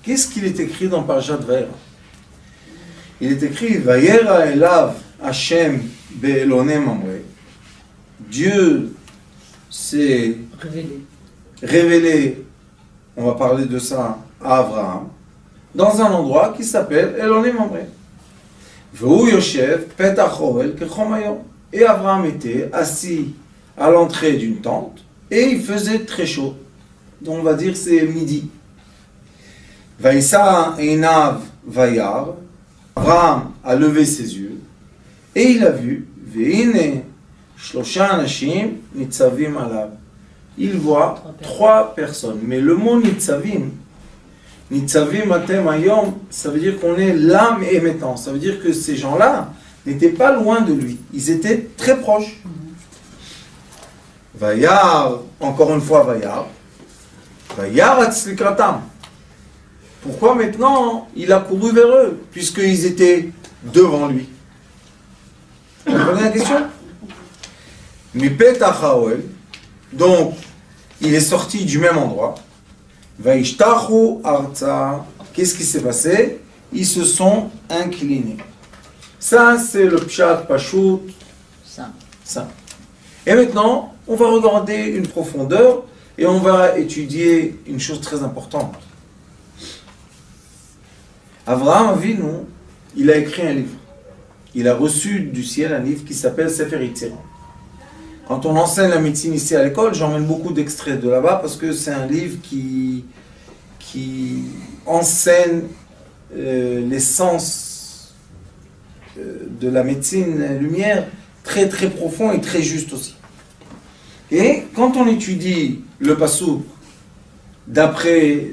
Qu'est-ce qu'il est écrit dans Parashat Vayera? Il est écrit Vayera elav Hashem be'elonei mamre. Dieu s'est révélé, on va parler de ça à Abraham, dans un endroit qui s'appelle Elonei mamre. Ve'hu yoshev petach ovel kechom hayom. Et Abraham était assis à l'entrée d'une tente et il faisait très chaud. Donc on va dire c'est midi. Vaïsa einav vayar. Abraham a levé ses yeux et il a vu ve'ine shlosha anashim nitzavim alav. Il voit trois personnes. Mais le mot nitzavim, nitzavim atem hayom, ça veut dire qu'on est l'âme émettant. Ça veut dire que ces gens-là n'étaient pas loin de lui. Ils étaient très proches. Vayar, encore une fois Vayar. Vayar atzlikratam. Pourquoi maintenant il a couru vers eux, puisqu'ils étaient devant lui? Vous comprenez la question? Mipetach haoel. Donc, il est sorti du même endroit. Vaishtachu arza. Qu'est-ce qui s'est passé? Ils se sont inclinés. Ça, c'est le pshat pashut. Ça. Et maintenant, on va regarder une profondeur et on va étudier une chose très importante. Avraham Avinu, il a écrit un livre. Il a reçu du ciel un livre qui s'appelle Sefer Yetzirah. Quand on enseigne la médecine ici à l'école, j'emmène beaucoup d'extraits de là-bas parce que c'est un livre qui enseigne l'essence de la médecine lumière très très profond et très juste aussi. Et quand on étudie le passouk d'après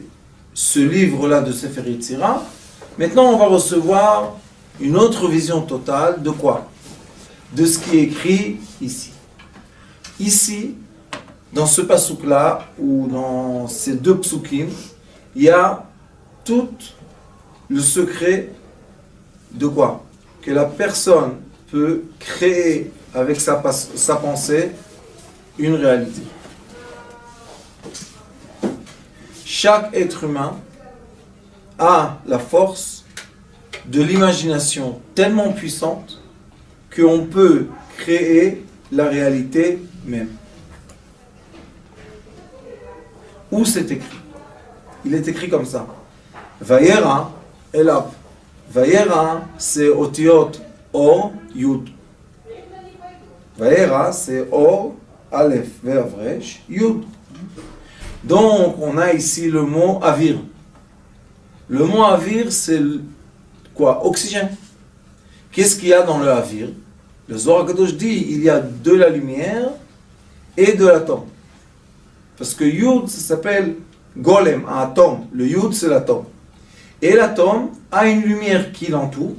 ce livre-là de Sefer Yetzirah, maintenant on va recevoir une autre vision totale de quoi? De ce qui est écrit ici. Ici, dans ce passouk-là, ou dans ces deux psukim, il y a tout le secret de quoi? Que la personne peut créer avec sa pensée une réalité. Chaque être humain a la force de l'imagination tellement puissante qu'on peut créer la réalité même. Où c'est écrit? Il est écrit comme ça. Vayera elav. Vayera, c'est otiot or yud. Vayera, c'est or aleph ve'avresh yud. Donc on a ici le mot avir. Le mot avir, c'est quoi? Oxygène. Qu'est-ce qu'il y a dans le avir? Le Zohar HaKadosh dit il y a de la lumière et de l'atome. Parce que Yud, ça s'appelle Golem, un atome. Le Yud, c'est l'atome. Et l'atome a une lumière qui l'entoure,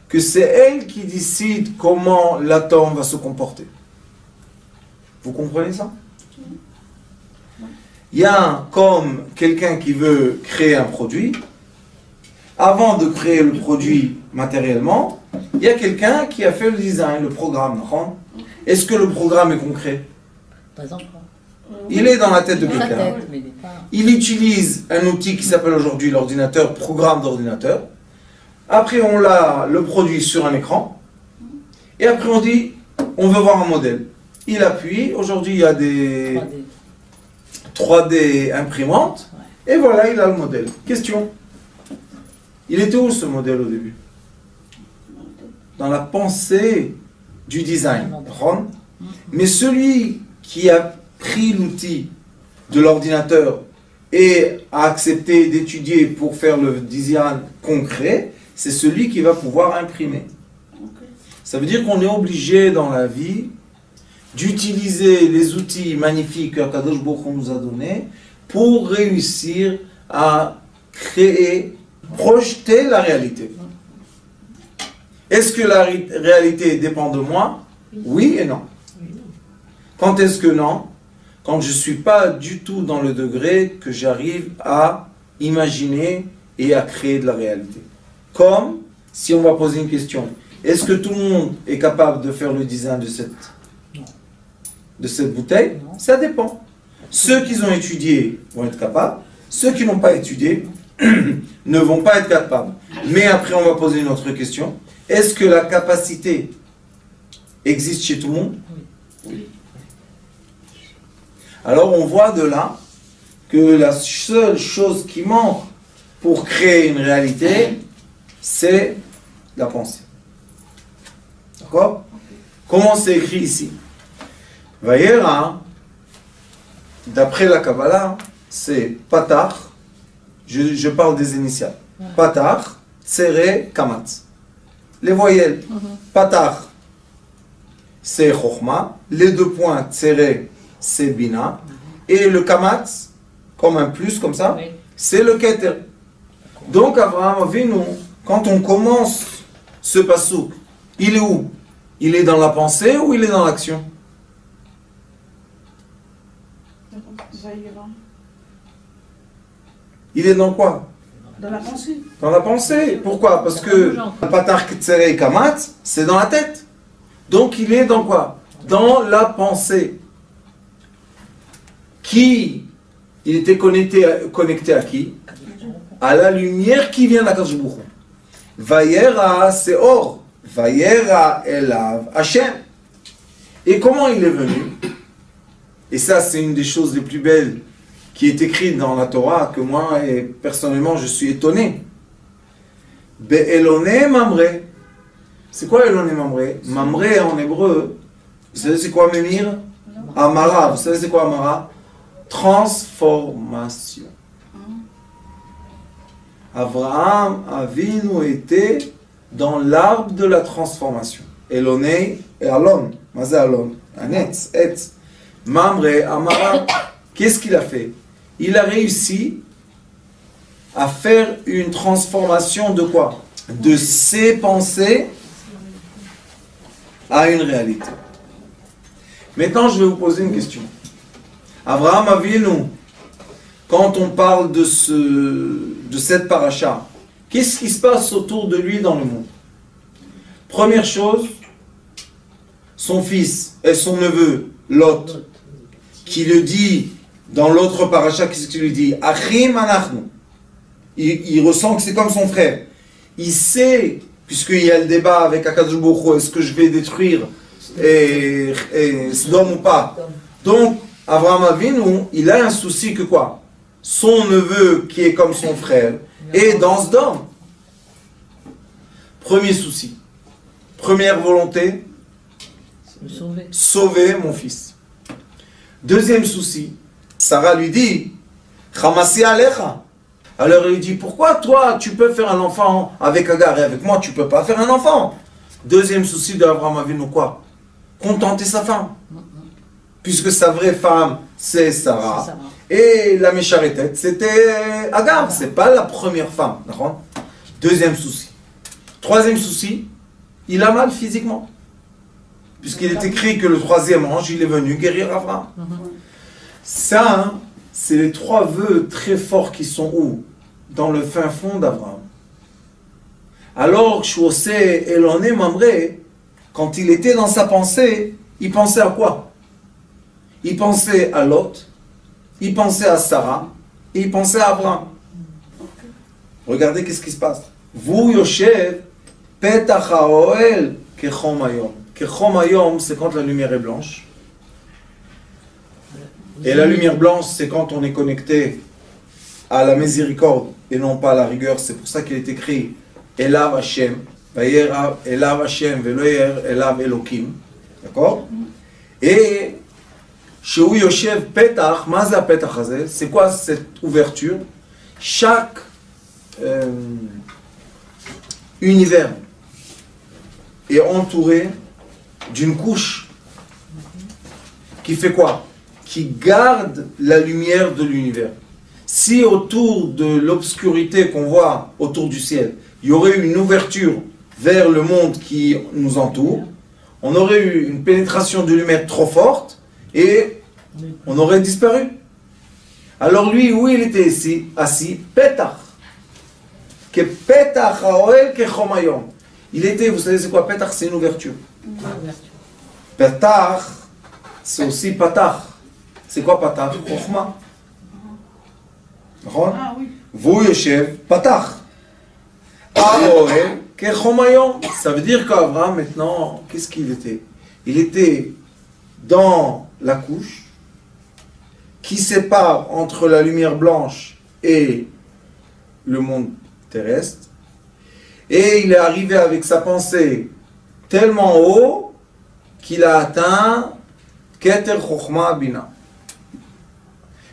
que c'est elle qui décide comment l'atome va se comporter. Vous comprenez ça? Il y a comme quelqu'un qui veut créer un produit. Avant de créer le produit matériellement, il y a quelqu'un qui a fait le design, le programme. Est-ce que le programme est concret? Pas encore. Il est dans la tête de quelqu'un. Il utilise un outil qui s'appelle aujourd'hui l'ordinateur, programme d'ordinateur. Après, on a le produit sur un écran. Et après, on dit, on veut voir un modèle. Il appuie. Aujourd'hui, il y a des 3D imprimantes. Et voilà, il a le modèle. Question. Il était où ce modèle au début? Dans la pensée du design. Mais celui qui a pris l'outil de l'ordinateur et a accepté d'étudier pour faire le design concret, c'est celui qui va pouvoir imprimer. Ça veut dire qu'on est obligé dans la vie d'utiliser les outils magnifiques que Kadosh Baruch Hu nous a donnés pour réussir à créer, projeter la réalité. Est-ce que la réalité dépend de moi? Oui et non. Quand est-ce que non? Quand je ne suis pas du tout dans le degré que j'arrive à imaginer et à créer de la réalité. Comme si on va poser une question. Est-ce que tout le monde est capable de faire le design de cette bouteille? Ça dépend. Ceux qui ont étudié vont être capables Ceux qui n'ont pas étudié ne vont pas être capables. Mais après, on va poser une autre question. Est-ce que la capacité existe chez tout le monde? Oui. Alors, on voit de là que la seule chose qui manque pour créer une réalité, c'est la pensée. D'accord? Comment c'est écrit ici? Vayera, d'après la Kabbalah, c'est Patach, je parle des initiales. Patach, Tsere, Kamatz. Les voyelles. Patach, c'est Chokhma. Les deux points, Tsere, c'est Bina. Et le Kamatz, comme un plus, comme ça, c'est le Keter. Donc, Abraham Avinu, quand on commence ce pasouk, il est où? Il est dans la pensée ou il est dans l'action? Il est dans quoi? Dans la pensée. Dans la pensée. Pourquoi? Parce que Patar Ktsere Kamatz, c'est dans la tête. Donc il est dans quoi? Dans la pensée. Qui? Il était connecté à qui? À la lumière qui vient d'Akadosh Baruch Hu. Vayera, c'est or. Vayera elav Hashem. Et comment il est venu? Et ça, c'est une des choses les plus belles qui est écrite dans la Torah, que moi, et personnellement, je suis étonné. Be'elone mamre. C'est quoi Elone mamre? Mamre en hébreu, vous savez c'est quoi Memir? Amara. Vous savez c'est quoi Amara? Transformation. Abraham Avinu était dans l'arbre de la transformation. Elone et Alon. Mazé Alon. Un etz. Mamre, Amara. Qu'est-ce qu'il a fait? Il a réussi à faire une transformation de quoi? De ses pensées à une réalité. Maintenant, je vais vous poser une question. Abraham Avinu, quand on parle de cette paracha, qu'est-ce qui se passe autour de lui dans le monde? Première chose, son fils et son neveu, Lot, qui le dit dans l'autre paracha, qu'est-ce qu'il lui dit? Achim anachnu. Il ressent que c'est comme son frère. Il sait, puisqu'il y a le débat avec Akadosh Baruch Hu, est-ce que je vais détruire Sodome ou pas? Donc, Abraham Avinu, il a un souci que quoi? Son neveu, qui est comme son frère, est dans Sodome. Premier souci. Première volonté, sauver mon fils. Deuxième souci, Sarah lui dit, Chamassi alecha. Alors il lui dit, pourquoi toi tu peux faire un enfant avec Agar et avec moi tu peux pas faire un enfant? Deuxième souci d'Abraham Avinu, quoi? Contenter sa femme. Puisque sa vraie femme, c'est Sarah. Et la mécharétette, c'était Agar. C'est pas la première femme. Deuxième souci. Troisième souci, il a mal physiquement. Puisqu'il est écrit que le troisième ange, il est venu guérir Abraham. Ça, hein, c'est les trois vœux très forts qui sont où? Dans le fin fond d'Abraham. Alors, Shosé Eloné Mamre, quand il était dans sa pensée, il pensait à quoi? Il pensait à Lot, il pensait à Sarah, et il pensait à Abraham. Regardez qu'est-ce qui se passe. Vous, Yoshev, Petach HaOel Kechom Hayom. Kechom Hayom, c'est quand la lumière est blanche. Et la lumière blanche, c'est quand on est connecté à la miséricorde et non pas à la rigueur. C'est pour ça qu'il est écrit Elav Hashem, Elav Hashem, Veloyer Elav Elokim. D'accord? Et chez Yoshev Petach, Maza Petach Hazel, c'est quoi cette ouverture? Chaque univers est entouré d'une couche qui fait quoi? Qui garde la lumière de l'univers. Si autour de l'obscurité qu'on voit autour du ciel, il y aurait eu une ouverture vers le monde qui nous entoure, on aurait eu une pénétration de lumière trop forte et on aurait disparu. Alors lui, où il était ici, assis? Petach. Que Petach haoel kechom hayom. Il était, vous savez c'est quoi Petach? C'est une ouverture. Petach, c'est aussi Patach. C'est quoi Patach? Chokhmah. נכון? oui. והוא יושב, פתח. האוהל כחום היום. Ça veut dire qu'Abraham maintenant, qu'est-ce qu'il était? Il était dans la couche qui sépare entre la lumière blanche et le monde terrestre. Et il est arrivé avec sa pensée tellement haut qu'il a atteint Keter Chochma Bina.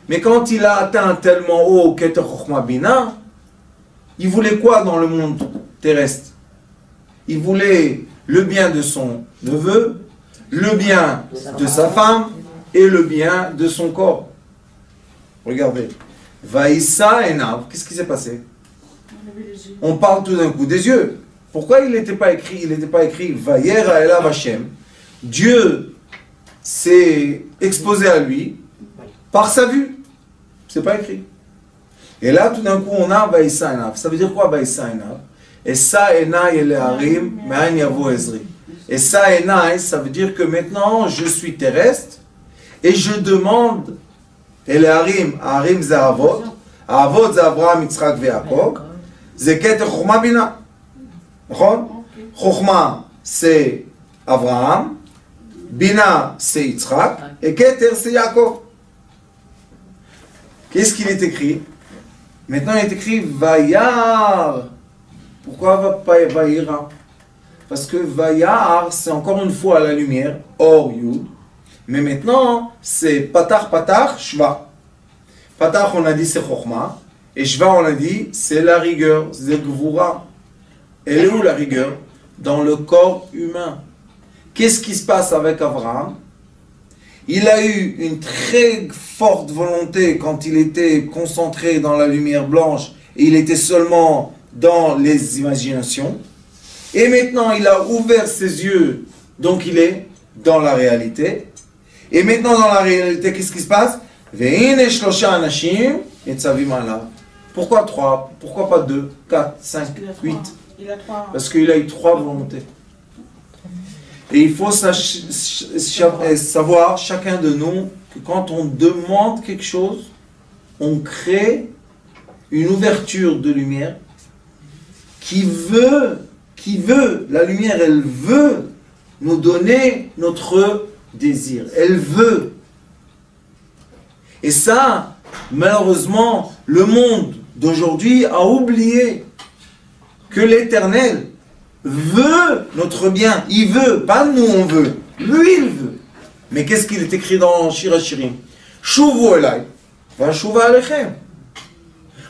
Mais quand il a atteint tellement haut Keter Chochma Bina, il voulait quoi dans le monde terrestre? Il voulait le bien de son neveu, le bien de sa femme et le bien de son corps. Regardez. Vaïssa Enav, qu'est-ce qui s'est passé? On parle tout d'un coup des yeux. Pourquoi il n'était pas écrit? Il n'était pas écrit Vayera Elav Hashem. Dieu s'est exposé à lui par sa vue. C'est pas écrit. Et là, tout d'un coup, on a Vaïssa Enav. Ça veut dire quoi Vaïssa Enav? Essa Enai Eleharim Me'an Yavo Ezri. Essa Enai, ça veut dire que maintenant je suis terrestre et je demande Eleharim, Harim c'est Avot, Avot c'est Abraham, Yitzhak et Yaakov, c'est Keter Chochma Bina. Chochma c'est Abraham, Bina c'est Yitzhak et Keter c'est Yaakov. Qu'est-ce qu'il est écrit? Maintenant il est écrit Vayar. Pourquoi pas Vayira? Parce que Vayar, c'est encore une fois la lumière, Or Yud. Mais maintenant, c'est Patar, Patar, Shva. Patar, on a dit c'est Chochma. Et Shva, on a dit c'est la rigueur, c'est Gvura. Elle est où la rigueur? Dans le corps humain. Qu'est-ce qui se passe avec Abraham? Il a eu une très forte volonté quand il était concentré dans la lumière blanche et il était seulement dans les imaginations. Et maintenant, il a ouvert ses yeux, donc il est dans la réalité. Et maintenant, dans la réalité, qu'est-ce qui se passe? Pourquoi 3? Pourquoi pas 2, 4, 5, 8? Parce qu'il a eu 3 volontés. Et il faut savoir, chacun de nous, que quand on demande quelque chose, on crée une ouverture de lumière qui veut, la lumière, elle veut nous donner notre désir. Elle veut. Et ça, malheureusement, le monde d'aujourd'hui a oublié que l'Éternel veut notre bien. Il veut, pas nous on veut. Lui il veut. Mais qu'est-ce qu'il est écrit dans Shir HaShirim? Shuvu elai, va shuva alechem.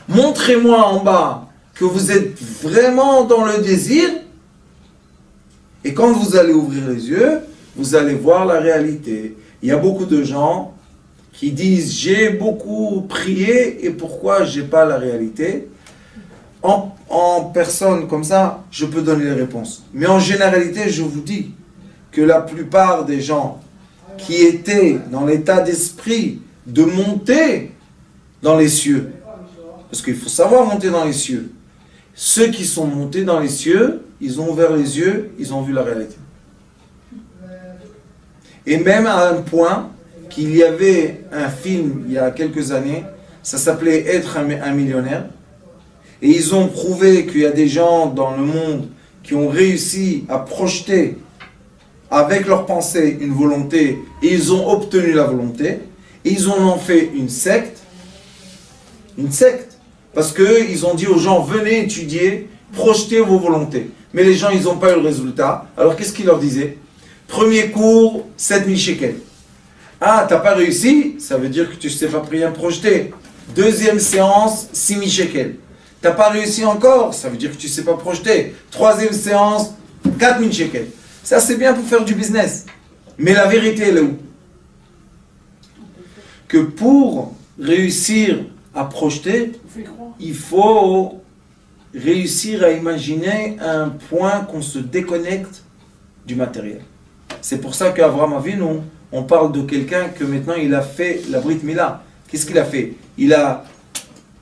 Montrez-moi en bas que vous êtes vraiment dans le désir. Et quand vous allez ouvrir les yeux, vous allez voir la réalité. Il y a beaucoup de gens qui disent j'ai beaucoup prié et pourquoi j'ai pas la réalité. En personne comme ça, je peux donner les réponses. Mais en généralité, je vous dis que la plupart des gens qui étaient dans l'état d'esprit de monter dans les cieux, parce qu'il faut savoir monter dans les cieux, ceux qui sont montés dans les cieux, ils ont ouvert les yeux, ils ont vu la réalité. Et même à un point qu'il y avait un film il y a quelques années, ça s'appelait Être un millionnaire. Et ils ont prouvé qu'il y a des gens dans le monde qui ont réussi à projeter avec leur pensée une volonté et ils ont obtenu la volonté. Et ils en ont fait une secte. Une secte. Parce qu'ils ont dit aux gens, venez étudier, projetez vos volontés. Mais les gens, ils n'ont pas eu le résultat. Alors qu'est-ce qu'ils leur disaient? Premier cours, 7000 shekels. Ah, t'as pas réussi? Ça veut dire que tu ne sais pas rien projeter. Deuxième séance, 6000 shekels. T'as pas réussi encore? Ça veut dire que tu ne sais pas projeter. Troisième séance, 4000 shekels. Ça, c'est bien pour faire du business. Mais la vérité, elle est où? Que pour réussir à projeter, il faut réussir à imaginer un point qu'on se déconnecte du matériel. C'est pour ça qu'Avraham Avinu, on parle de quelqu'un que maintenant il a fait la Brit Mila. Qu'est-ce qu'il a fait? Il a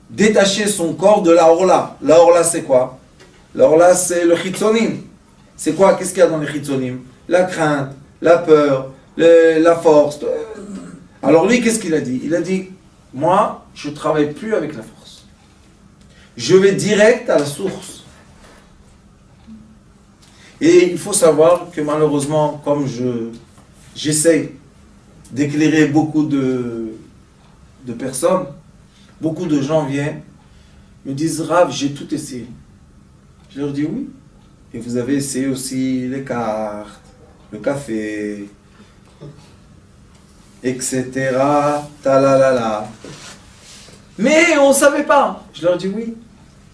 détaché son corps de la Orla. La Orla c'est quoi? La Orla c'est le Chitzonim. C'est quoi? Qu'est-ce qu'il y a dans les Chitzonim? La crainte, la peur, la force. Alors lui, qu'est-ce qu'il a dit? Il a dit, moi, je ne travaille plus avec la force. Je vais direct à la source. Et il faut savoir que malheureusement, comme j'essaie d'éclairer beaucoup de personnes, beaucoup de gens viennent, me disent, Rav, j'ai tout essayé. Je leur dis oui. Et vous avez essayé aussi les cartes, le café, etc. Talalala. Mais on ne savait pas. Je leur dis oui.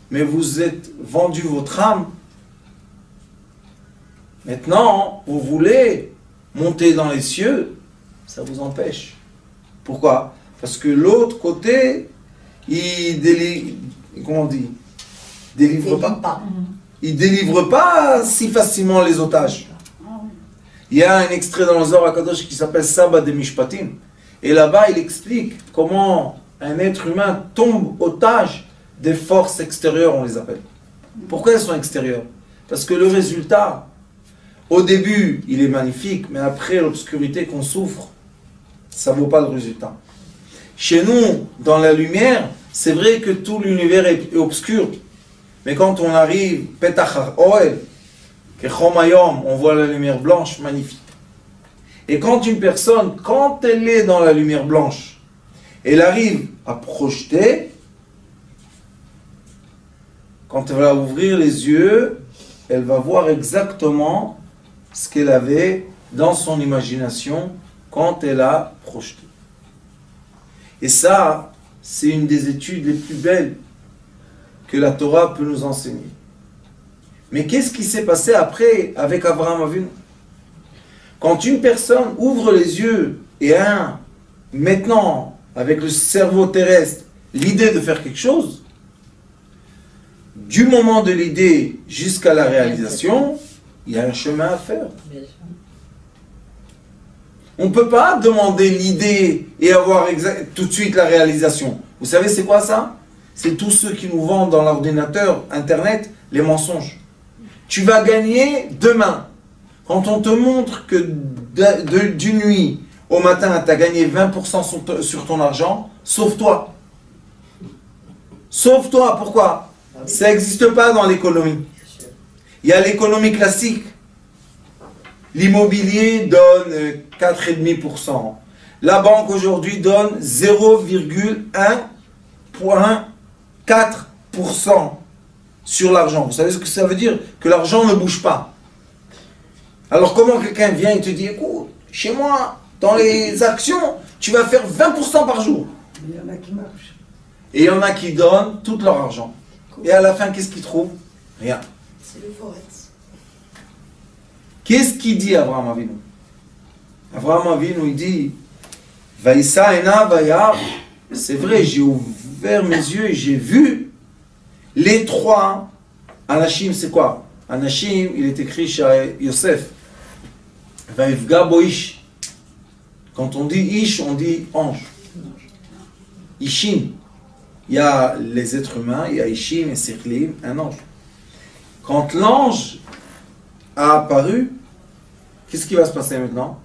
Mais vous êtes vendu votre âme. Maintenant, vous voulez monter dans les cieux, ça vous empêche. Pourquoi? Parce que l'autre côté, il délivre, comment on dit? Délivre pas. Il délivre pas si facilement les otages. Il y a un extrait dans le Zohar HaKadosh qui s'appelle Saba de Mishpatim. Et là-bas, il explique comment un être humain tombe otage des forces extérieures, on les appelle. Pourquoi elles sont extérieures? Parce que le résultat, au début, il est magnifique, mais après l'obscurité qu'on souffre, ça ne vaut pas le résultat. Chez nous, dans la lumière, c'est vrai que tout l'univers est obscur. Mais quand on arrive, Petach Oel, on voit la lumière blanche, magnifique. Et quand une personne, quand elle est dans la lumière blanche, elle arrive à projeter, quand elle va ouvrir les yeux, elle va voir exactement ce qu'elle avait dans son imagination quand elle a projeté. Et ça, c'est une des études les plus belles que la Torah peut nous enseigner. Mais qu'est-ce qui s'est passé après avec Abraham Avinu? Quand une personne ouvre les yeux et a maintenant, avec le cerveau terrestre, l'idée de faire quelque chose, du moment de l'idée jusqu'à la réalisation, il y a un chemin à faire. On ne peut pas demander l'idée et avoir tout de suite la réalisation. Vous savez c'est quoi ça? C'est tous ceux qui nous vendent dans l'ordinateur, Internet, les mensonges. Tu vas gagner demain. Quand on te montre que d'une nuit au matin, tu as gagné 20% sur ton argent, sauve-toi. Sauve-toi, pourquoi? Ça n'existe pas dans l'économie. Il y a l'économie classique. L'immobilier donne 4,5%. La banque aujourd'hui donne 0,1,4% sur l'argent. Vous savez ce que ça veut dire? Que l'argent ne bouge pas. Alors comment quelqu'un vient et te dit, écoute, chez moi, dans les actions, tu vas faire 20% par jour. Il y en a qui marchent. Et il y en a qui donnent tout leur argent. Et à la fin, qu'est-ce qu'ils trouvent? Rien. C'est le forex. Qu'est-ce qu'il dit Abraham Avinu? Abraham Avinu, il dit, Vaïssa ena vayar. C'est vrai, j'ai ouvert mes yeux et j'ai vu les trois. Anashim, c'est quoi? Anashim, il est écrit chez Yosef. Vaïfga boish. Quand on dit ish, on dit ange. Ishim. Il y a les êtres humains, il y a Ishim et Sechlim, un ange. Quand l'ange a apparu, qu'est-ce qui va se passer maintenant?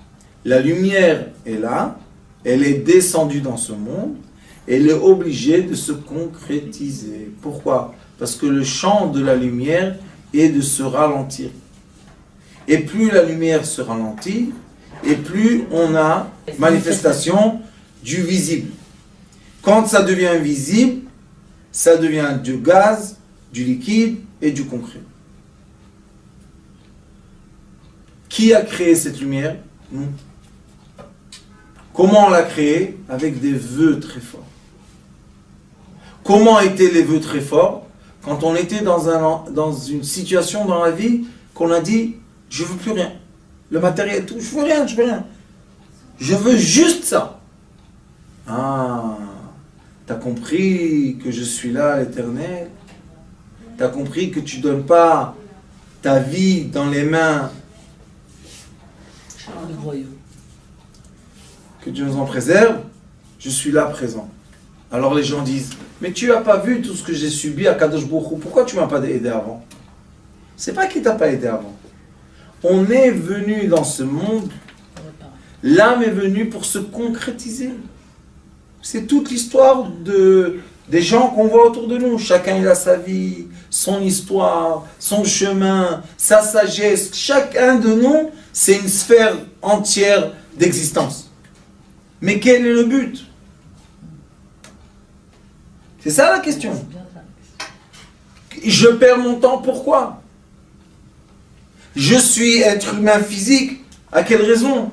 La lumière est là, elle est descendue dans ce monde, elle est obligée de se concrétiser. Pourquoi? Parce que le champ de la lumière est de se ralentir. Et plus la lumière se ralentit, et plus on a manifestation du visible. Quand ça devient visible, ça devient du gaz, du liquide et du concret. Qui a créé cette lumière? Nous. Comment on l'a créée? Avec des vœux très forts. Comment étaient les vœux très forts? Quand on était dans une situation dans la vie qu'on a dit, je ne veux plus rien. Le matériel, tout, je veux rien, je veux rien. Je veux juste ça. Ah, tu as compris que je suis là, l'Éternel. Tu as compris que tu ne donnes pas ta vie dans les mains. Que Dieu nous en préserve. Je suis là présent. Alors les gens disent, mais tu n'as pas vu tout ce que j'ai subi à Kadosh Baruch Hu. Pourquoi tu ne m'as pas aidé avant? C'est pas qu'il ne t'a pas aidé avant. On est venu dans ce monde, l'âme est venue pour se concrétiser. C'est toute l'histoire Des gens qu'on voit autour de nous. Chacun il a sa vie, son histoire, son chemin, sa sagesse. Chacun de nous, c'est une sphère entière d'existence. Mais quel est le but? C'est ça la question. Je perds mon temps, pourquoi? Je suis être humain physique, à quelle raison?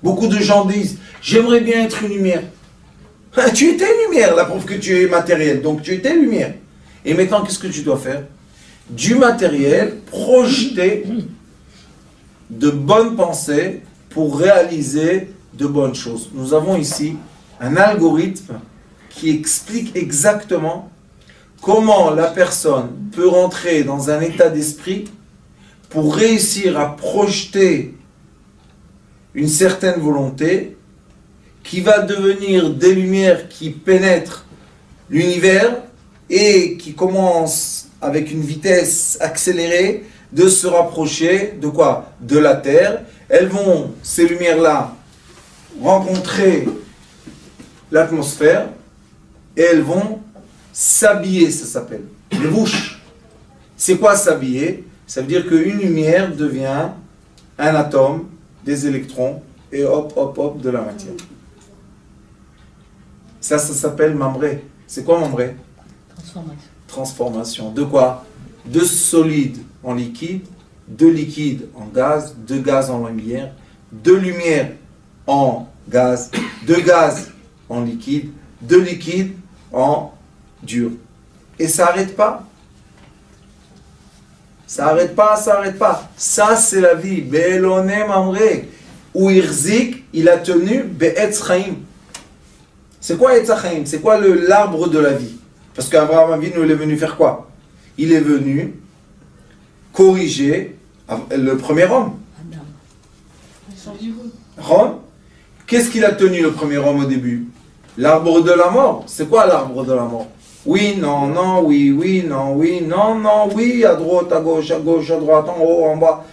Beaucoup de gens disent, j'aimerais bien être une lumière. Tu étais lumière, la preuve que tu es matériel, donc tu étais lumière. Et maintenant, qu'est-ce que tu dois faire? Du matériel, projeter de bonnes pensées pour réaliser de bonnes choses. Nous avons ici un algorithme qui explique exactement comment la personne peut rentrer dans un état d'esprit pour réussir à projeter une certaine volonté qui va devenir des lumières qui pénètrent l'univers et qui commencent avec une vitesse accélérée de se rapprocher de quoi? De la Terre. Elles vont, ces lumières-là, rencontrer l'atmosphère et elles vont s'habiller, ça s'appelle. Les bouches. C'est quoi s'habiller? Ça veut dire qu'une lumière devient un atome, des électrons, et hop, hop, hop, de la matière. Ça s'appelle mamré. C'est quoi mamré? Transformation. Transformation. De quoi? De solide en liquide, de liquide en gaz, de gaz en lumière, de lumière en gaz, de gaz en liquide, de liquide en dur. Et ça n'arrête pas. Ça n'arrête pas, ça n'arrête pas. Ça, c'est la vie. Be'elonem amre. Ou Irzik, il a tenu Be'etz Chaim. C'est quoi Etz Chaim? C'est quoi l'arbre de la vie? Parce qu'Abraham Avinu, il est venu faire quoi? Il est venu corriger le premier homme. Homme. Qu'est-ce qu'il a tenu le premier homme au début? L'arbre de la mort. C'est quoi l'arbre de la mort? Oui, non, non, oui, oui, non, oui, non, non, oui, à droite, à gauche, à droite, en haut, en bas.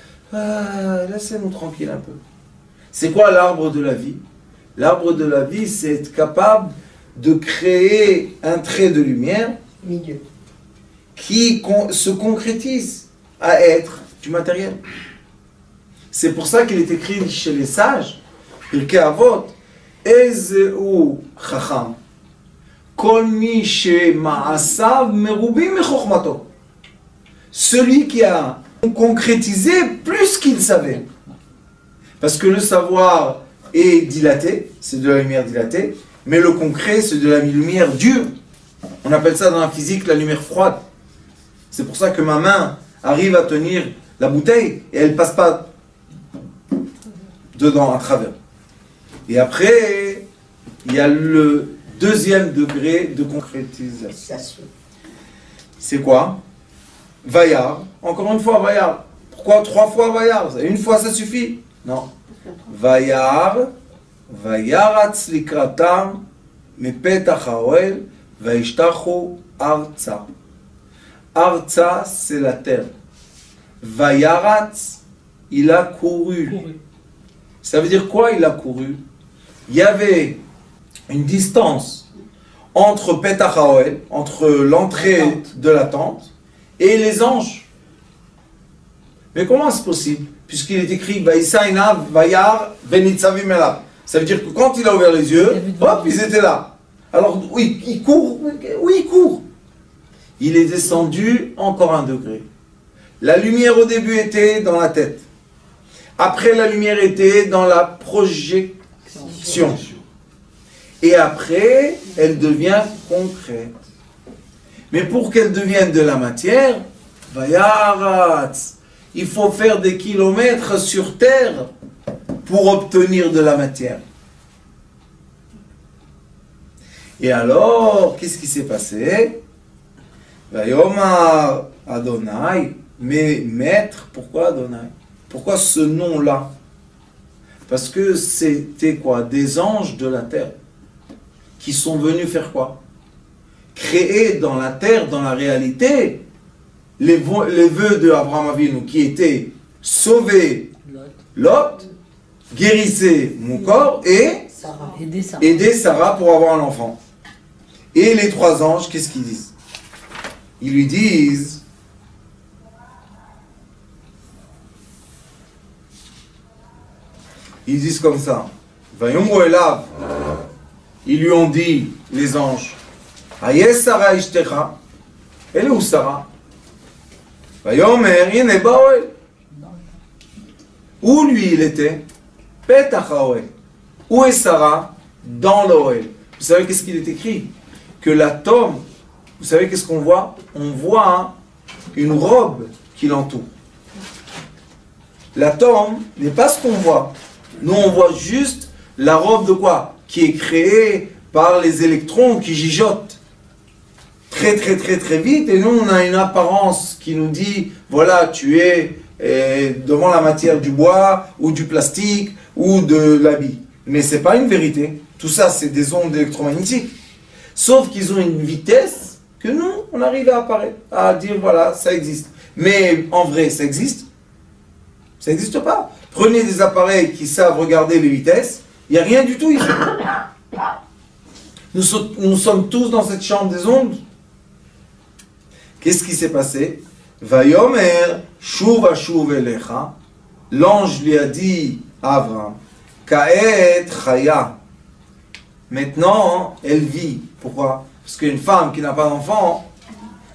Laissez-nous tranquille un peu. C'est quoi l'arbre de la vie? L'arbre de la vie, c'est être capable de créer un trait de lumière qui se concrétise à être du matériel. C'est pour ça qu'il est écrit chez les sages, Pirkei Avot, Ezeu Chacham. Celui qui a concrétisé plus qu'il savait. Parce que le savoir est dilaté, c'est de la lumière dilatée, mais le concret, c'est de la lumière dure. On appelle ça dans la physique la lumière froide. C'est pour ça que ma main arrive à tenir la bouteille et elle ne passe pas dedans, à travers. Et après, il y a le deuxième degré de concrétisation. C'est quoi? Vaillard. Encore une fois, Vaillard. Pourquoi 3 fois Vaillard? Une fois, ça suffit? Non. Vaillard, Vayaratz likratam, mepetach haoel, vaishtachu arza. Arza, c'est la terre. Vayaratz, il a couru. Ça veut dire quoi, il a couru? Il y avait une distance entre Petach Haoel, entre l'entrée de la tente, et les anges. Mais comment c'est possible? Puisqu'il est écrit Vaïsaïna, Vayar, Venitzavim Elav. Ça veut dire que quand il a ouvert les yeux, hop, ils étaient là. Alors, oui, il court. Oui, il court. Il est descendu encore un degré. La lumière au début était dans la tête. Après, la lumière était dans la projection. Et après, elle devient concrète. Mais pour qu'elle devienne de la matière, Vayaratz, il faut faire des kilomètres sur terre pour obtenir de la matière. Et alors, qu'est-ce qui s'est passé? Vayomar Adonai, mais maître, pourquoi Adonai? Pourquoi ce nom-là? Parce que c'était quoi? Des anges de la terre qui sont venus faire quoi? Créer dans la terre, dans la réalité, les vœux de Abraham Avinu qui étaient sauver Lot, guérissez mon corps et aider Sarah pour avoir un enfant. Et les 3 anges, qu'est-ce qu'ils disent? Ils lui disent, comme ça, Vayomru elav, ils lui ont dit, les anges, Hayes Sarah ishtecha, elle est où Sarah? Vayomer ine baoel. Où lui il était? Petach haoel. Où est Sarah? Dans l'oel. Vous savez qu'est-ce qu'il est écrit? Que l'atome, vous savez qu'est-ce qu'on voit? On voit une robe qui l'entoure. L'atome n'est pas ce qu'on voit. Nous on voit juste la robe de quoi? Qui est créée par les électrons qui gigotent très très très très vite, et nous on a une apparence qui nous dit, voilà, tu es devant la matière du bois, ou du plastique, ou de l'habit. Mais ce n'est pas une vérité. Tout ça, c'est des ondes électromagnétiques. Sauf qu'ils ont une vitesse que nous, on arrive à apparaître, à dire, voilà, ça existe. Mais en vrai, ça existe? Ça n'existe pas. Prenez des appareils qui savent regarder les vitesses, il n'y a rien du tout ici. Nous sommes tous dans cette chambre des ondes. Qu'est-ce qui s'est passé? Vayomer shuv ashuv elecha. L'ange lui a dit à Abraham, Kaet chaya. Maintenant, elle vit. Pourquoi? Parce qu'une femme qui n'a pas d'enfant,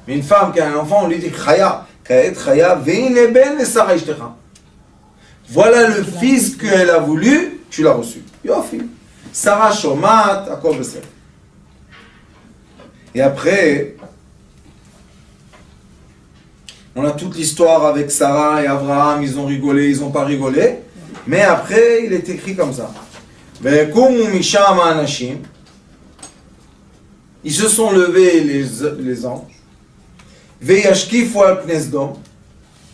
mais une femme qui a un enfant, on lui dit chaya. Kaet chaya veine ben Sarah ishtecha. Voilà le fils qu'elle a voulu, tu l'as reçu. Yofi. Sarah shomat, akol besef. Et après, on a toute l'histoire avec Sarah et Abraham, ils ont rigolé, ils n'ont pas rigolé. Mais après, il est écrit comme ça. Ils se sont levés, les anges.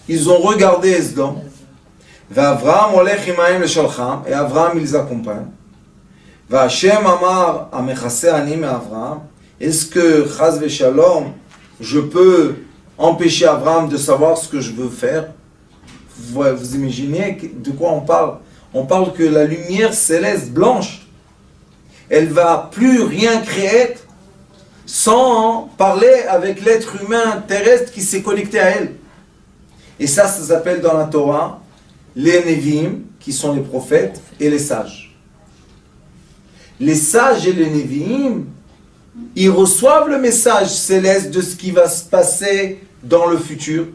Ils ont regardé Esdom. Et Abraham, il les accompagne. Est-ce que, chas v'shalom, je peux empêcher Abraham de savoir ce que je veux faire? Vous imaginez de quoi on parle? On parle que la lumière céleste blanche, elle va plus rien créer sans parler avec l'être humain terrestre qui s'est connecté à elle. Et ça s'appelle dans la Torah les Nevi'im, qui sont les prophètes, et les sages. Les sages et les Nevi'im, ils reçoivent le message céleste de ce qui va se passer dans le futur,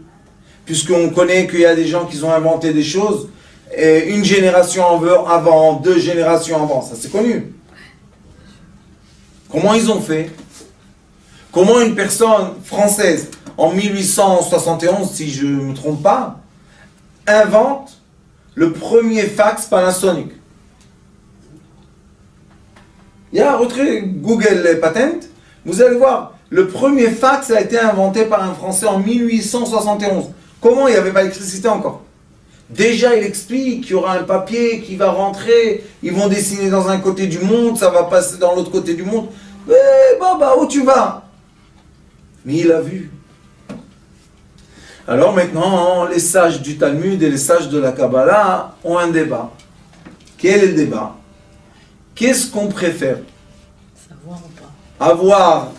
puisqu'on connaît qu'il y a des gens qui ont inventé des choses, et une génération avant, 2 générations avant, ça c'est connu. Comment ils ont fait? Comment une personne française, en 1871, si je ne me trompe pas, invente le premier fax Panasonic? Il y a un retrait Google Patent, vous allez voir, le premier fax a été inventé par un Français en 1871. Comment? Il n'y avait pas d'électricité encore. Déjà, il explique qu'il y aura un papier qui va rentrer, ils vont dessiner dans un côté du monde, ça va passer dans l'autre côté du monde. Bah, où tu vas? Mais il a vu. Alors maintenant, les sages du Talmud et les sages de la Kabbalah ont un débat. Quel est le débat? Qu'est-ce qu'on préfère? Savoir ou pas? Avoir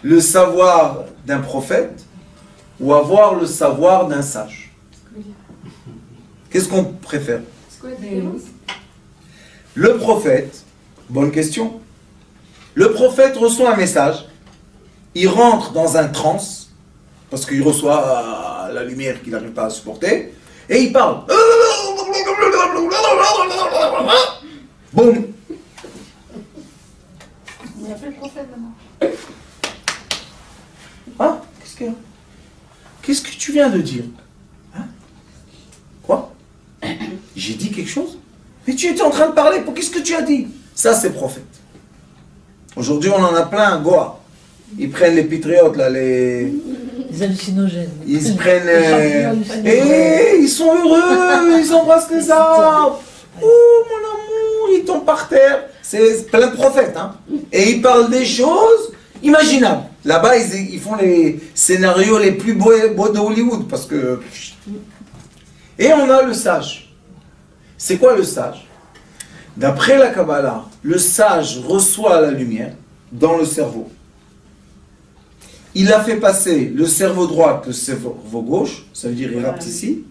le savoir d'un prophète ou avoir le savoir d'un sage? Qu'est-ce qu'on préfère? Le prophète, bonne question. Le prophète reçoit un message, il rentre dans un transe, parce qu'il reçoit la lumière qu'il n'arrive pas à supporter, et il parle. Boum. Il n'y a plus de prophète maintenant. Ah, qu'est-ce que tu viens de dire? Hein? Quoi? J'ai dit quelque chose? Mais tu étais en train de parler, qu'est-ce que tu as dit? Ça, c'est prophète. Aujourd'hui, on en a plein, Goa. Ils prennent les patriotes, là, les hallucinogènes. Ils prennent... Et ils sont heureux, ils embrassent les arbres. Oh, mon amour, ils tombent par terre. C'est plein de prophètes, hein. Et ils parlent des choses imaginables. Là-bas, ils font les scénarios les plus beaux de Hollywood, parce que... Et on a le sage. C'est quoi le sage? D'après la Kabbalah, le sage reçoit la lumière dans le cerveau. il a fait passer le cerveau droit, le cerveau gauche, ça veut dire il rapte ici,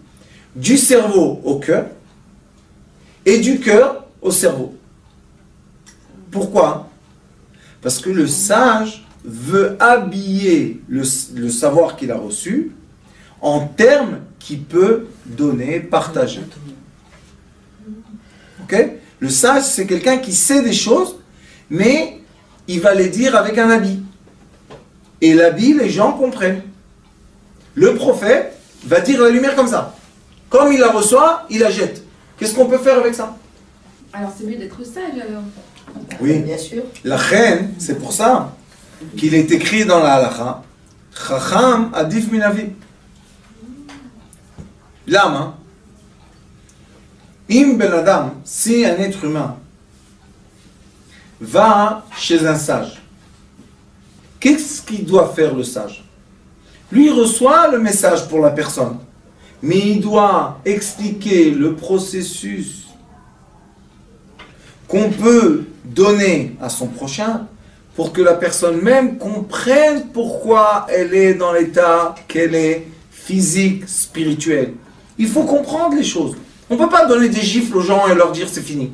du cerveau au cœur, et du cœur au cerveau. Pourquoi? Parce que le sage veut habiller le savoir qu'il a reçu en termes qu'il peut donner, partager. Ok? Le sage, c'est quelqu'un qui sait des choses, mais il va les dire avec un habit. Et l'habit, les gens comprennent. Le prophète va dire la lumière comme ça. Comme il la reçoit, il la jette. Qu'est-ce qu'on peut faire avec ça? Alors c'est mieux d'être sage alors. Oui, Bien sûr. la reine, c'est pour ça qu'il est écrit dans la halakha, Chacham adif minavi. L'âme, Im ben Adam, si un être humain va chez un sage, qu'est-ce qu'il doit faire le sage? Lui reçoit le message pour la personne, mais il doit expliquer le processus qu'on peut donner à son prochain pour que la personne même comprenne pourquoi elle est dans l'état qu'elle est, physique, spirituel. Il faut comprendre les choses. On ne peut pas donner des gifles aux gens et leur dire c'est fini.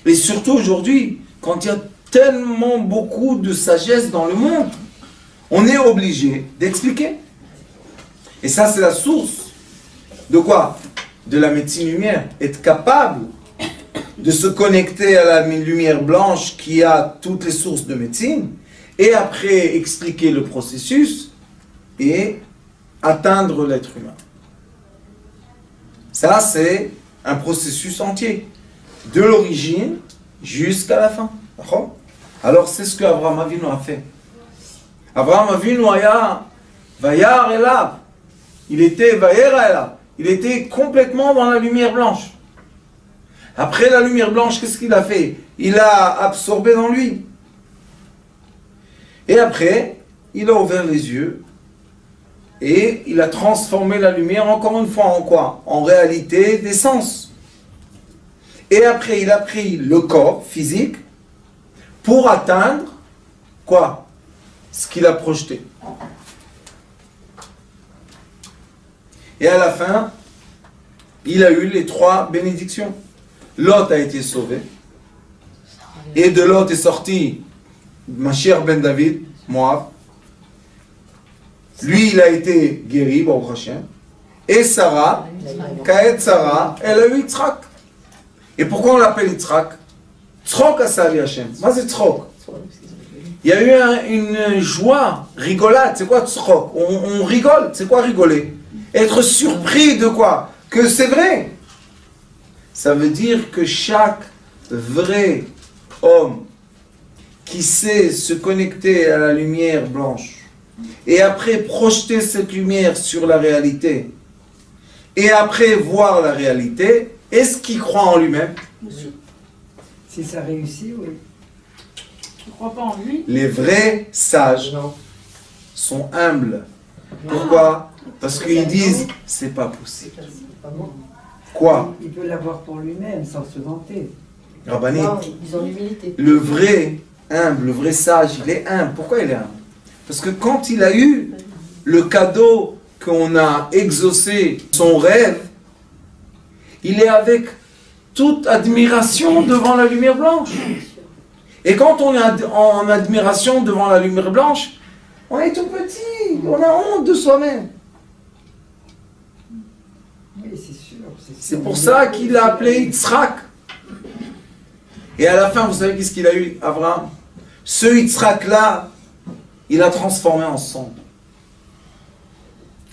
Et surtout aujourd'hui, quand il y a tellement beaucoup de sagesse dans le monde, on est obligé d'expliquer. Et ça, c'est la source de quoi? De la médecine lumière. Être capable de se connecter à la lumière blanche qui a toutes les sources de médecine, et après expliquer le processus et atteindre l'être humain. Ça, c'est un processus entier, de l'origine jusqu'à la fin. Alors, c'est ce qu'Abraham Avinu a fait. Abraham Avinu aya vayar elav. Il était vayera elav. Il était complètement dans la lumière blanche. Après la lumière blanche, qu'est-ce qu'il a fait? Il a absorbé dans lui. Et après, il a ouvert les yeux et il a transformé la lumière encore une fois en quoi? En réalité des sens. Et après, il a pris le corps physique pour atteindre quoi? Ce qu'il a projeté. Et à la fin, il a eu les 3 bénédictions. Lot a été sauvé. Et de Lot est sorti Mashiach ben David, Moab. Lui, il a été guéri, Baruch Hashem. Et Sarah, Kaet Sarah, elle a eu Yitzhak. Et pourquoi on l'appelle Yitzhak? Tzchok Asali Hashem. Moi, c'est Tzchok. Il y a eu une joie, rigolade. C'est quoi Tzchok? On rigole. C'est quoi rigoler? Être surpris de quoi? Que c'est vrai. Ça veut dire que chaque vrai homme qui sait se connecter à la lumière blanche et après projeter cette lumière sur la réalité et après voir la réalité, est-ce qu'il croit en lui-même? Si ça réussit, oui. Tu ne crois pas en lui? Les vrais sages sont humbles. Pourquoi? Parce qu'ils disent c'est pas possible. Quoi? Il peut l'avoir pour lui-même sans se vanter. Rabbanit, Non, ils ont l'humilité. le vrai humble, le vrai sage, il est humble. Pourquoi il est humble? Parce que quand il a eu le cadeau qu'on a exaucé, son rêve, il est avec toute admiration devant la lumière blanche. Et quand on est en admiration devant la lumière blanche, on est tout petit, on a honte de soi-même. Oui, c'est sûr. C'est pour ça qu'il l'a appelé Yitzhak. Et à la fin, vous savez qu'est-ce qu'il a eu, Abraham? Ce Yitzhak-là, il a transformé en son.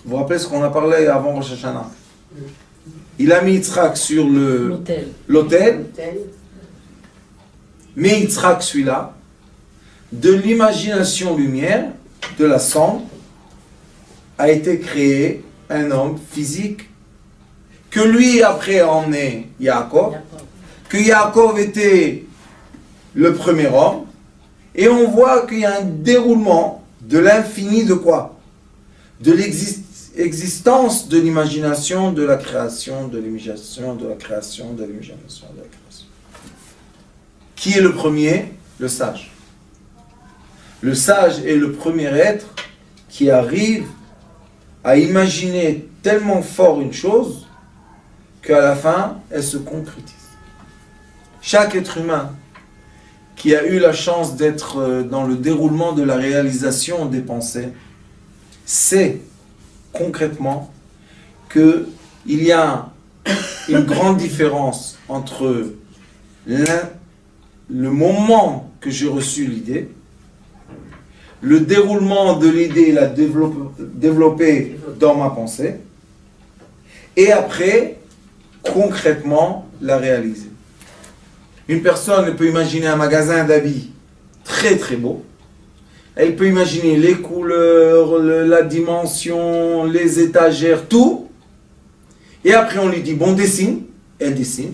Vous vous rappelez ce qu'on a parlé avant Rosh Hashanah? Il a mis Yitzhak sur l'autel, mais Yitzhak, celui-là, de l'imagination lumière, de la cendre, a été créé un homme physique, que lui après a emmené Yaakov, que Yaakov était le premier homme, et on voit qu'il y a un déroulement de l'infini de quoi? De l'existence de l'imagination, de la création, de l'imagination, de la création, de l'imagination, de la création. Qui est le premier? Le sage. Le sage est le premier être qui arrive à imaginer tellement fort une chose qu'à la fin, elle se concrétise. Chaque être humain qui a eu la chance d'être dans le déroulement de la réalisation des pensées sait concrètement qu'il y a une grande différence entre le moment que j'ai reçu l'idée, le déroulement de l'idée, la développer dans ma pensée, et après, concrètement, la réaliser. Une personne peut imaginer un magasin d'habits très très beau. Elle peut imaginer les couleurs, la dimension, les étagères, tout. Et après on lui dit, bon, dessine. Elle dessine.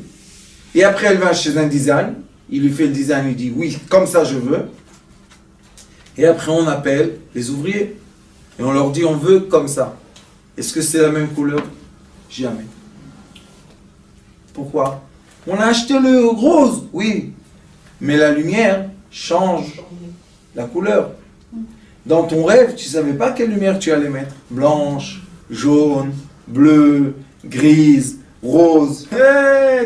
Et après elle va chez un design. Il lui fait le design, il dit, oui, comme ça je veux. Et après on appelle les ouvriers. Et on leur dit, on veut comme ça. Est-ce que c'est la même couleur? Jamais. Pourquoi? On a acheté le rose, oui. Mais la lumière change la couleur. Dans ton rêve, tu ne savais pas quelle lumière tu allais mettre. Blanche, jaune, bleue, grise, rose.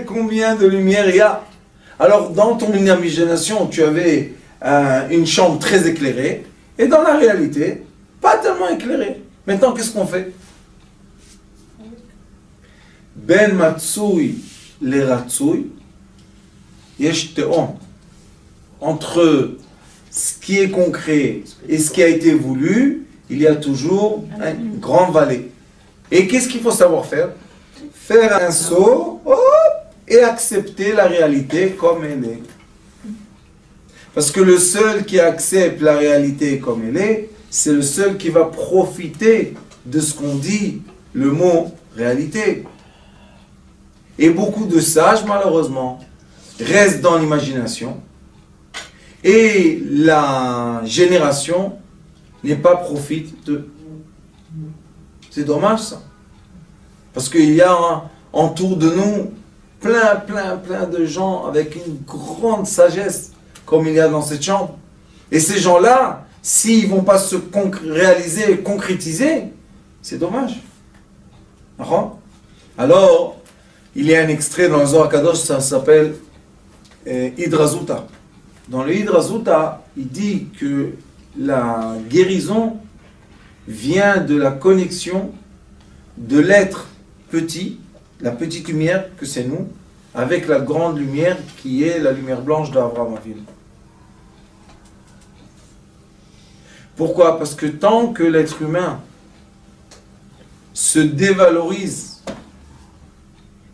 Combien de lumière il y a? Alors, dans ton imagination, tu avais une chambre très éclairée. Et dans la réalité, pas tellement éclairée. Maintenant, qu'est-ce qu'on fait? Ben matsui le ratsui, yesh te'om. Entre ce qui est concret et ce qui a été voulu, il y a toujours une grande vallée. Et qu'est-ce qu'il faut savoir faire? Faire un saut et accepter la réalité comme elle est. Parce que le seul qui accepte la réalité comme elle est, c'est le seul qui va profiter de ce qu'on dit, le mot réalité. Et beaucoup de sages, malheureusement, restent dans l'imagination. Et la génération n'est pas profite d'eux. C'est dommage ça. Parce qu'il y a autour de nous plein de gens avec une grande sagesse, comme il y a dans cette chambre. Et ces gens-là, s'ils ne vont pas se réaliser, concrétiser, c'est dommage. Alors, il y a un extrait dans le Zohar Kadosh, ça s'appelle Hidrazuta. Dans le Hidrazuta, il dit que la guérison vient de la connexion de l'être petit, la petite lumière que c'est nous, avec la grande lumière qui est la lumière blanche d'Abraham Avinu. Pourquoi? Parce que tant que l'être humain se dévalorise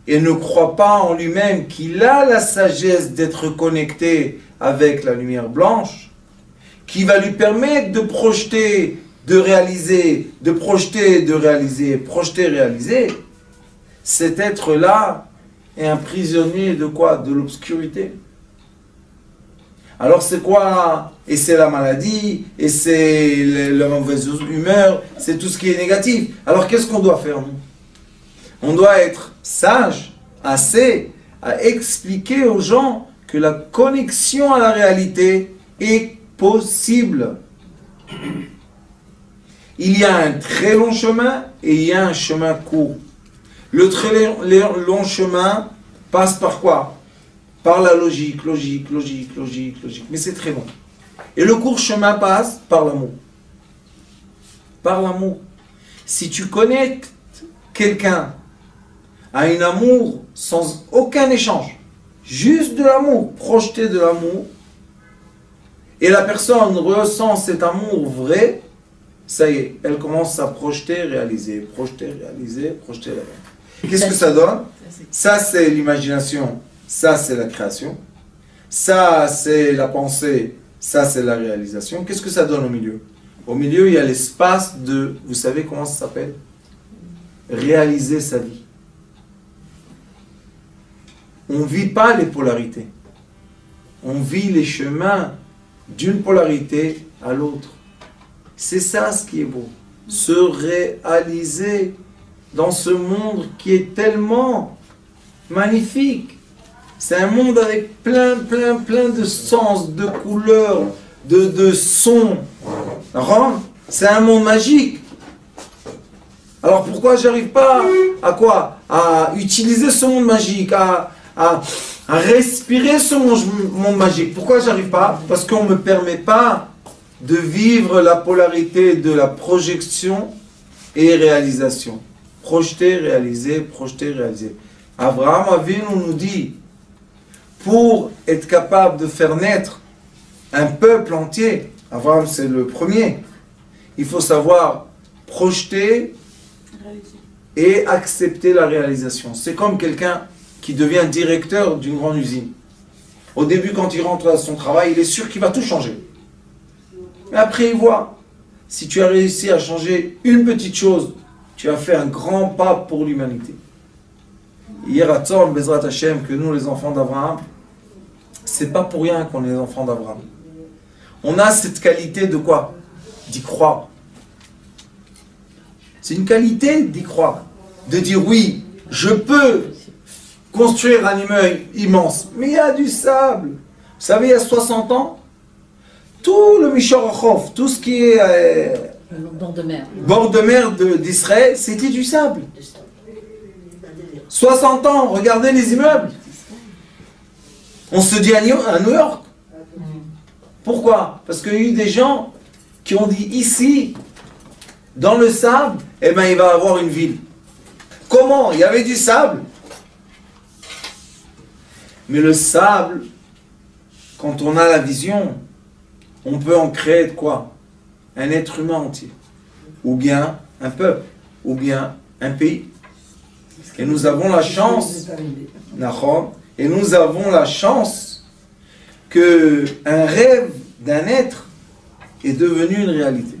et ne croit pas en lui-même qu'il a la sagesse d'être connecté avec la lumière blanche, qui va lui permettre de projeter, de réaliser, de projeter, de réaliser, projeter, réaliser, cet être-là est un prisonnier de quoi? De l'obscurité. Alors c'est quoi? Et c'est la maladie, et c'est la mauvaise humeur, c'est tout ce qui est négatif. Alors qu'est-ce qu'on doit faire, nous? On doit être sage, assez, à expliquer aux gens que la connexion à la réalité est possible. Il y a un très long chemin et il y a un chemin court. Le très long chemin passe par quoi? Par la logique. Mais c'est très long. Et le court chemin passe par l'amour. Par l'amour. Si tu connectes quelqu'un à un amour sans aucun échange, juste de l'amour, projeté de l'amour, et la personne ressent cet amour vrai, ça y est, elle commence à projeter, réaliser, projeter, réaliser, projeter, réaliser. Qu'est-ce que ça donne? Ça c'est l'imagination, ça c'est la création, ça c'est la pensée, ça c'est la réalisation. Qu'est-ce que ça donne au milieu? Au milieu il y a l'espace de, vous savez comment ça s'appelle? Réaliser sa vie. On ne vit pas les polarités. On vit les chemins d'une polarité à l'autre. C'est ça ce qui est beau. Se réaliser dans ce monde qui est tellement magnifique. C'est un monde avec plein de sens, de couleurs, de son Ron, c'est un monde magique. Alors pourquoi j'arrive pas à quoi? À utiliser ce monde magique, à respirer ce monde magique. Pourquoi j'arrive pas? Parce qu'on ne me permet pas de vivre la polarité de la projection et réalisation. Projeter, réaliser, projeter, réaliser. Abraham Avinu nous dit, pour être capable de faire naître un peuple entier, Abraham c'est le premier, il faut savoir projeter et accepter la réalisation. C'est comme quelqu'un qui devient directeur d'une grande usine. Au début, quand il rentre à son travail, il est sûr qu'il va tout changer. Mais après, il voit, si tu as réussi à changer une petite chose, tu as fait un grand pas pour l'humanité. Hier à Tzor, Bezrat Hashem, que nous, les enfants d'Abraham, c'est pas pour rien qu'on est les enfants d'Abraham. On a cette qualité de quoi? D'y croire. C'est une qualité d'y croire. De dire oui, je peux construire un immeuble immense, mais il y a du sable. Vous savez, il y a 60 ans, tout le Mishor Achov, tout ce qui est bord de mer d'Israël, c'était du sable. 60 ans, regardez les immeubles. On se dit à New York. Pourquoi? Parce qu'il y a eu des gens qui ont dit ici, dans le sable, eh ben, il va avoir une ville. Comment? Il y avait du sable. Mais le sable, quand on a la vision, on peut en créer de quoi? Un être humain entier. Ou bien un peuple. Ou bien un pays. Et nous avons la chance, et nous avons la chance que un rêve d'un être est devenu une réalité.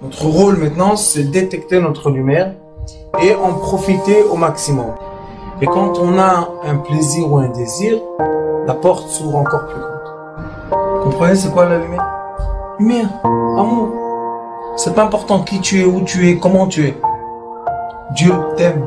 Notre rôle maintenant, c'est détecter notre lumière et en profiter au maximum. Et quand on a un plaisir ou un désir, la porte s'ouvre encore plus grande. Vous comprenez c'est quoi la lumière? Lumière, amour. C'est pas important qui tu es, où tu es, comment tu es. Dieu t'aime.